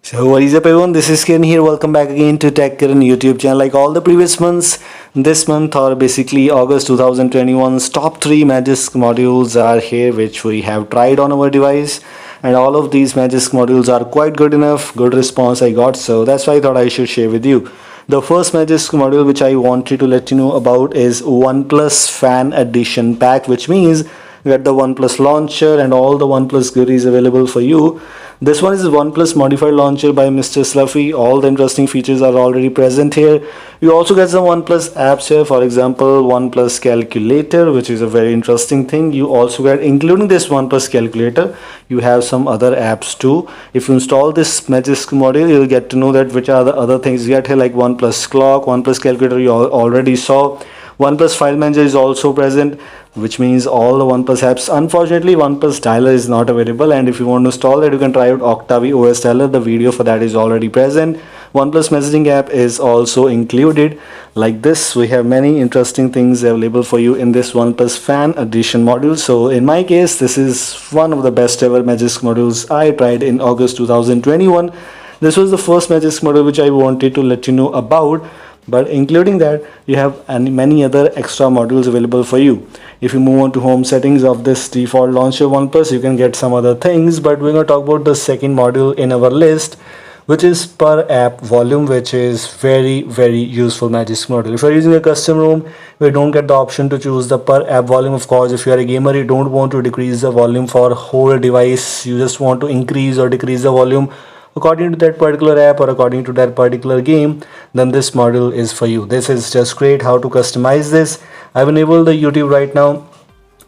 So what is up everyone, this is Kiran here. Welcome back again to Tech Kiran YouTube channel. Like all the previous months, this month or basically August 2021's top 3 Magisk modules are here which we have tried on our device, and all of these Magisk modules are quite good enough, good response I got, so that's why I thought I should share with you. The first Magisk module which I wanted to let you know about is OnePlus Fan Edition Pack, which means you get the OnePlus launcher and all the OnePlus goodies available for you. This one is a OnePlus modified launcher by Mr. Sluffy. All the interesting features are already present here. You also get some OnePlus apps here, for example OnePlus Calculator, which is a very interesting thing. You also get, including this OnePlus Calculator, you have some other apps too. If you install this Magisk module, you'll get to know that which are the other things you get here, like OnePlus Clock, OnePlus Calculator you already saw. OnePlus File Manager is also present, which means all the OnePlus apps. Unfortunately, OnePlus Dialer is not available, and if you want to install that, you can try out Octavi OS Dialer. The video for that is already present. OnePlus Messaging app is also included. Like this, we have many interesting things available for you in this OnePlus Fan Edition module. So in my case, this is one of the best ever Magisk modules I tried in August 2021. This was the first Magisk module which I wanted to let you know about. But including that, you have many other extra modules available for you. If you move on to home settings of this default launcher OnePlus, you can get some other things, but we're going to talk about the second module in our list, which is per app volume, which is very useful Magisk module. If you're using a custom ROM, we don't get the option to choose the per app volume. Of course, if you're a gamer, you don't want to decrease the volume for whole device, you just want to increase or decrease the volume according to that particular app or according to that particular game, then this module is for you. This is just great. How to customize this? I've enabled the YouTube right now.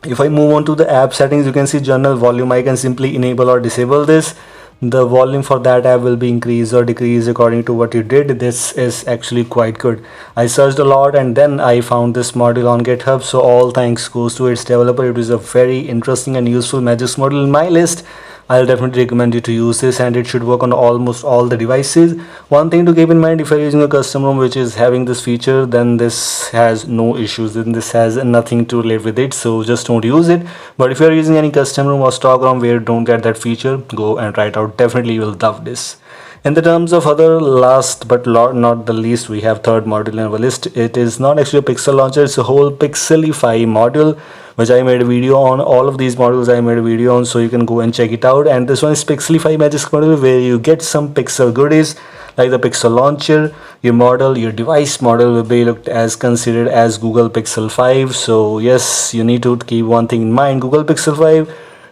If I move on to the app settings, you can see journal volume. I can simply enable or disable this. The volume for that app will be increased or decreased according to what you did. This is actually quite good. I searched a lot and then I found this module on GitHub, so all thanks goes to its developer. It is a very interesting and useful Magisk module in my list. I'll definitely recommend you to use this, and it should work on almost all the devices. One thing to keep in mind, if you're using a custom ROM which is having this feature, then this has no issues, then this has nothing to relate with it, so just don't use it. But if you're using any custom ROM or stock ROM where you don't get that feature, go and try it out. Definitely you will love this. In the terms of other, last but not the least, we have third module in our list. It is not actually a pixel launcher, it's a whole Pixelify module, which I made a video on. All of these modules I made a video on, so you can go and check it out. And this one is Pixelify Magisk module, where you get some pixel goodies like the pixel launcher. Your device model will be looked as considered as Google Pixel 5. So yes, you need to keep one thing in mind: Google Pixel 5,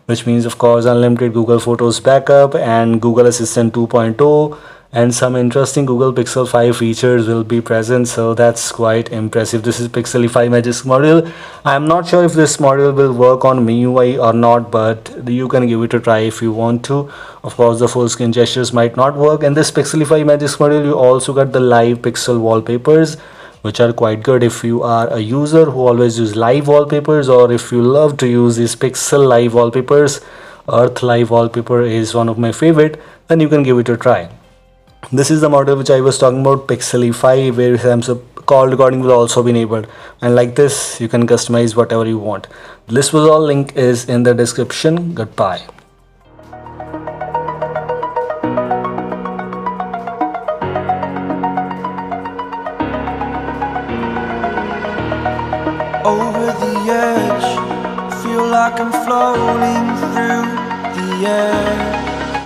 which means of course unlimited Google Photos backup and Google Assistant 2.0, and some interesting Google Pixel 5 features will be present, so that's quite impressive. This is Pixelify Magisk module. I'm not sure if this module will work on MIUI or not, but you can give it a try if you want to. Of course, the full screen gestures might not work. In this Pixelify Magisk module, you also got the live pixel wallpapers, which are quite good if you are a user who always use live wallpapers, or if you love to use these pixel live wallpapers. Earth live wallpaper is one of my favorite, then you can give it a try. This is the model which I was talking about, Pixelify, where some call recording will also be enabled, and like this you can customize whatever you want. This was all, link is in the description. Goodbye. Over the edge, feel like I'm floating through the air.